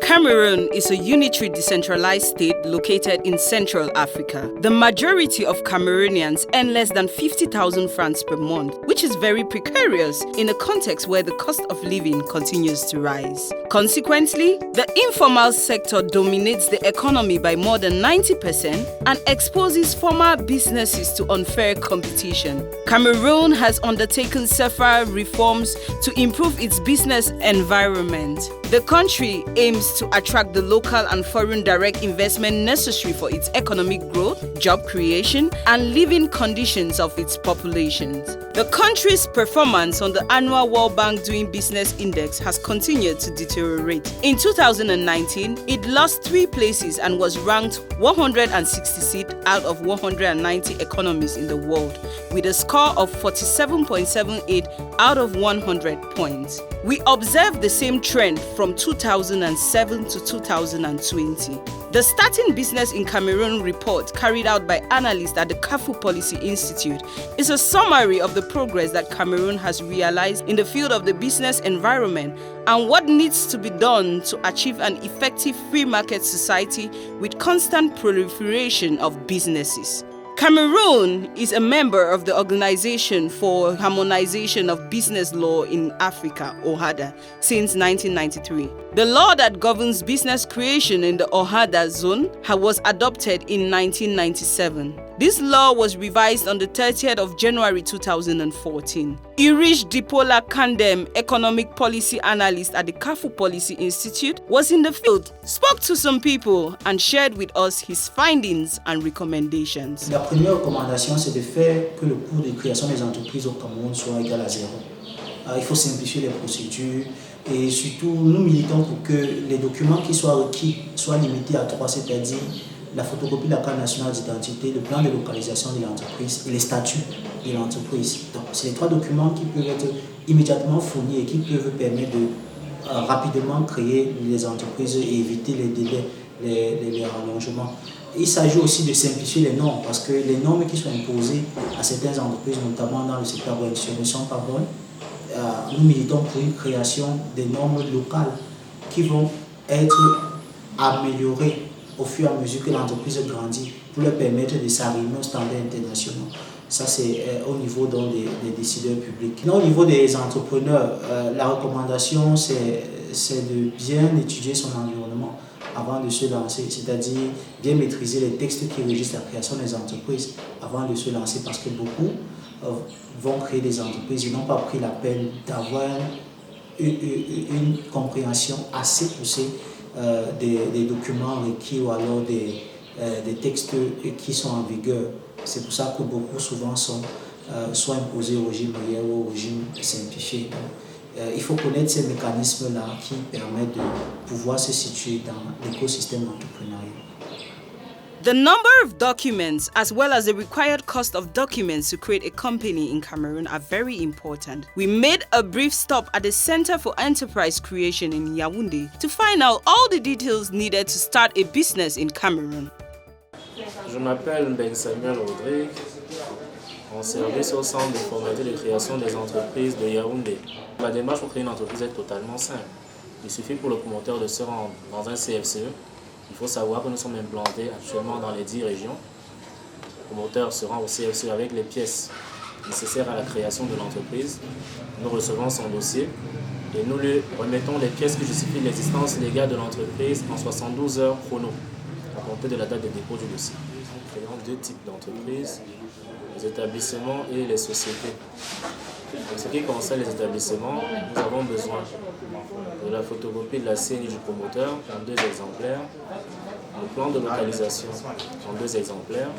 Cameroon is a unitary decentralized state located in Central Africa. The majority of Cameroonians earn less than 50,000 francs per month, which is very precarious in a context where the cost of living continues to rise. Consequently, the informal sector dominates the economy by more than 90% and exposes formal businesses to unfair competition. Cameroon has undertaken several reforms to improve its business environment. The country aims to attract the local and foreign direct investment necessary for its economic growth, job creation, and living conditions of its populations. The country's performance on the annual World Bank Doing Business Index has continued to deteriorate. In 2019, it lost 3 places and was ranked 166th out of 190 economies in the world, with a score of 47.78 out of 100 points. We observed the same trend from 2007 to 2020. The Starting Business in Cameroon report carried out by analysts at the CAFU Policy Institute is a summary of the progress that Cameroon has realized in the field of the business environment and what needs to be done to achieve an effective free market society with constant proliferation of businesses. Cameroon is a member of the Organization for Harmonization of Business Law in Africa, OHADA, since 1993. The law that governs business creation in the OHADA zone was adopted in 1997. This law was revised on the 30th of January 2014. Irish Dipola Kandem, economic policy analyst at the CAFU Policy Institute, was in the field, spoke to some people, and shared with us his findings and recommendations. La première recommandation, c'est de faire que le coût de création des entreprises au Cameroun soit égal à 0. Il faut simplifier les procédures et surtout nous militons pour que les documents qui soient requis soient limités à 3, c'est-à-dire la photocopie de la carte nationale d'identité, le plan de localisation de l'entreprise et les statuts de l'entreprise. Donc, c'est les 3 documents qui peuvent être immédiatement fournis et qui peuvent permettre de rapidement créer les entreprises et éviter les délais, les rallongements. Il s'agit aussi de simplifier les normes parce que les normes qui sont imposées à certaines entreprises, notamment dans le secteur de ne sont pas bonnes. Nous militons pour une création des normes locales qui vont être améliorées au fur et à mesure que l'entreprise grandit pour leur permettre de s'arrimer aux standards internationaux. Ça, c'est au niveau des décideurs publics. Au niveau des entrepreneurs, la recommandation, c'est de bien étudier son environnement avant de se lancer, c'est-à-dire bien maîtriser les textes qui régissent la création des entreprises avant de se lancer, parce que beaucoup vont créer des entreprises, ils n'ont pas pris la peine d'avoir une compréhension assez poussée des documents requis ou alors des textes qui sont en vigueur. C'est pour ça que beaucoup souvent sont soit imposés au régime meilleur ou au régime simplifié. Il faut connaître ces mécanismes-là qui permettent de pouvoir se situer dans l'écosystème entrepreneurial. The number of documents as well as the required cost of documents to create a company in Cameroon are very important. We made a brief stop at the Center for Enterprise Creation in Yaoundé to find out all the details needed to start a business in Cameroon. Je m'appelle Ben Samuel Rodrigue, en service au Centre de formation de création des entreprises de Yaoundé. La démarche pour créer une entreprise est totalement simple. Il suffit pour le promoteur de se rendre dans un CFCE. Il faut savoir que nous sommes implantés actuellement dans les 10 régions. Le promoteur se rend au CFCE avec les pièces nécessaires à la création de l'entreprise. Nous recevons son dossier et nous lui remettons les pièces qui justifient l'existence légale de l'entreprise en 72 heures chrono, à compter de la date de dépôt du dossier. Nous créons 2 types d'entreprises, les établissements et les sociétés. En ce qui concerne les établissements, nous avons besoin de la photocopie de la CNI du promoteur en 2 exemplaires, le plan de localisation en 2 exemplaires,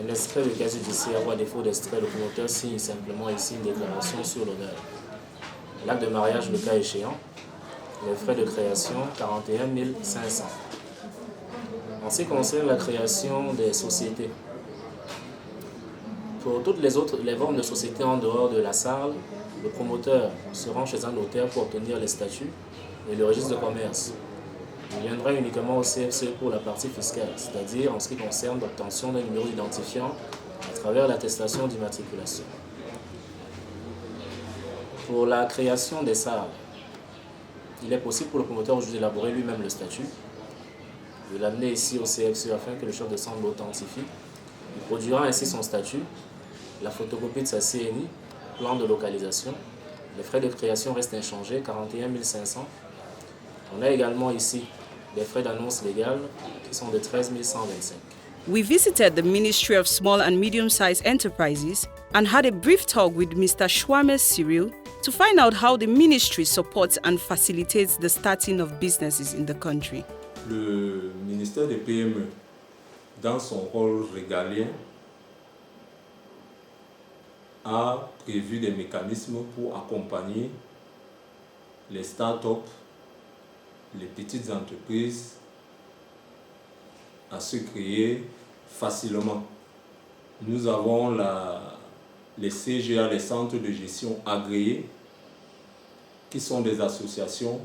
un extrait de casier judiciaire ou à défaut d'extrait, le promoteur signe simplement ici une déclaration sur l'honneur. L'acte de mariage, le cas échéant, les frais de création 41 500. En ce qui concerne la création des sociétés, pour toutes les formes de sociétés en dehors de la salle, le promoteur se rend chez un notaire pour obtenir les statuts et le registre de commerce. Il viendra uniquement au CFC pour la partie fiscale, c'est-à-dire en ce qui concerne l'obtention d'un numéro d'identifiant à travers l'attestation'. Pour la création des salles, il est possible pour le promoteur aujourd'hui d'élaborer lui-même le statut, de l'amener ici au CFC afin que le chef de centre l'authentifie. Il produira ainsi son statut, la photocopie de sa CNI, plan de localisation. Les frais de création restent inchangés, 41 500. On a également ici des frais d'annonce légale qui sont de 13 125. We visited the Ministry of Small and Medium-Sized Enterprises and had a brief talk with Mr. Chouame Cyril to find out how the ministry supports and facilitates the starting of businesses in the country. Le ministère des PME, dans son rôle régalien, a prévu des mécanismes pour accompagner les start-up, les petites entreprises à se créer facilement. Nous avons les CGA, les centres de gestion agréés, qui sont des associations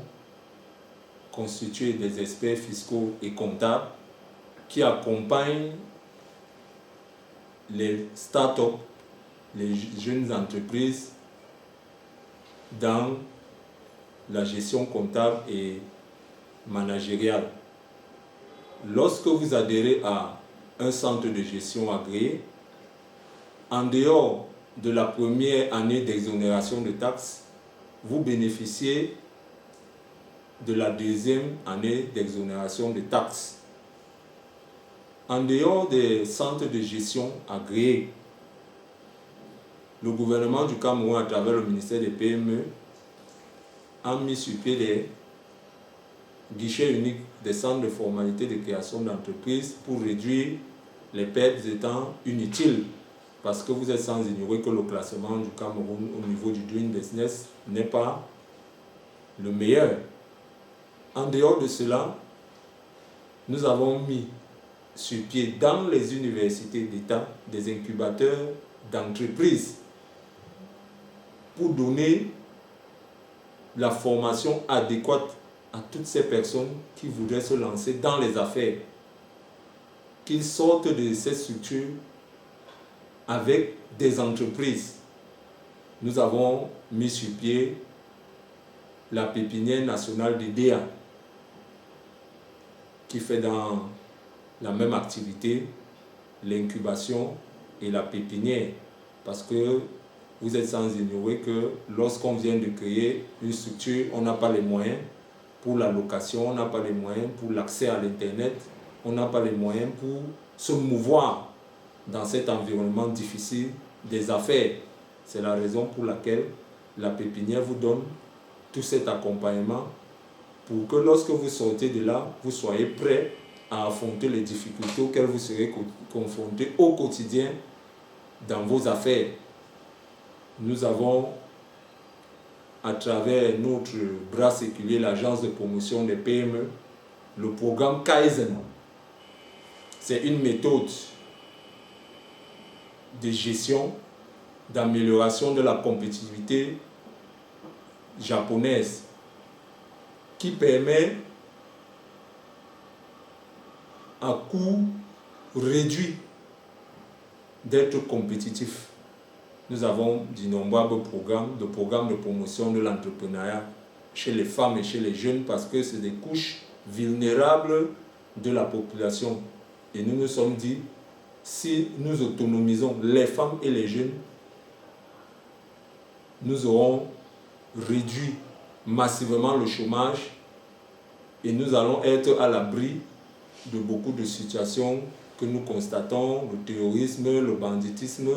constituées des experts fiscaux et comptables qui accompagnent les start-up, les jeunes entreprises dans la gestion comptable et managériale. Lorsque vous adhérez à un centre de gestion agréé, en dehors de la première année d'exonération de taxes, vous bénéficiez de la deuxième année d'exonération de taxes. En dehors des centres de gestion agréés, le gouvernement du Cameroun, à travers le ministère des PME, a mis sur pied des guichets uniques des centres de formalité de création d'entreprise pour réduire les pertes étant inutiles. Parce que vous êtes sans ignorer que le classement du Cameroun au niveau du Doing Business n'est pas le meilleur. En dehors de cela, nous avons mis sur pied dans les universités d'État des incubateurs d'entreprises pour donner la formation adéquate à toutes ces personnes qui voudraient se lancer dans les affaires, qu'ils sortent de ces structures avec des entreprises. Nous avons mis sur pied la pépinière nationale d'IDEA qui fait dans la même activité l'incubation et la pépinière, parce que vous êtes sans ignorer que lorsqu'on vient de créer une structure, on n'a pas les moyens pour la location, on n'a pas les moyens pour l'accès à l'Internet, on n'a pas les moyens pour se mouvoir dans cet environnement difficile des affaires. C'est la raison pour laquelle la pépinière vous donne tout cet accompagnement pour que lorsque vous sortez de là, vous soyez prêt à affronter les difficultés auxquelles vous serez confrontés au quotidien dans vos affaires. Nous avons, à travers notre bras séculier, l'agence de promotion des PME, le programme Kaizen. C'est une méthode de gestion, d'amélioration de la compétitivité japonaise qui permet à coût réduit d'être compétitif. Nous avons d'innombrables programmes de promotion de l'entrepreneuriat chez les femmes et chez les jeunes parce que c'est des couches vulnérables de la population. Et nous nous sommes dit, si nous autonomisons les femmes et les jeunes, nous aurons réduit massivement le chômage et nous allons être à l'abri de beaucoup de situations que nous constatons, le terrorisme, le banditisme,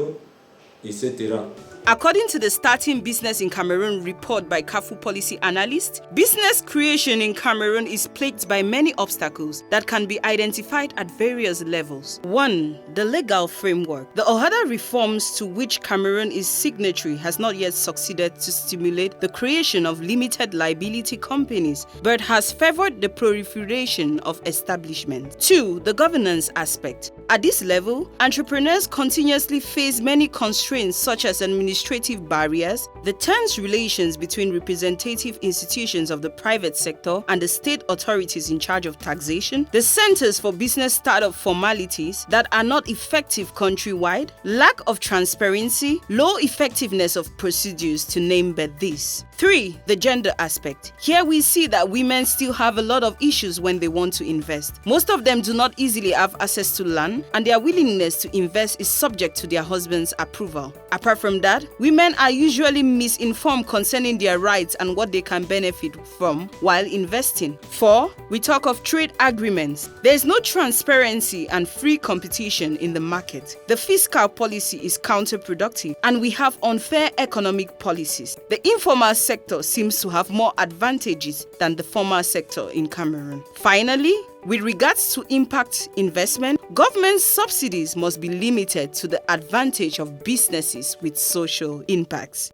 etc. According to the Starting Business in Cameroon report by CAFU policy analyst, business creation in Cameroon is plagued by many obstacles that can be identified at various levels. 1. The legal framework. The OHADA reforms to which Cameroon is signatory has not yet succeeded to stimulate the creation of limited liability companies, but has favored the proliferation of establishments. 2. The governance aspect. At this level, entrepreneurs continuously face many constraints such as administrative barriers, the tense relations between representative institutions of the private sector and the state authorities in charge of taxation, the centers for business startup formalities that are not effective countrywide, lack of transparency, low effectiveness of procedures, to name but these. 3. The gender aspect. Here we see that women still have a lot of issues when they want to invest. Most of them do not easily have access to land, and their willingness to invest is subject to their husband's approval. Apart from that, women are usually misinformed concerning their rights and what they can benefit from while investing. 4. We talk of trade agreements. There is no transparency and free competition in the market. The fiscal policy is counterproductive, and we have unfair economic policies. The informal sector seems to have more advantages than the formal sector in Cameroon. Finally, with regards to impact investment, government subsidies must be limited to the advantage of businesses with social impacts.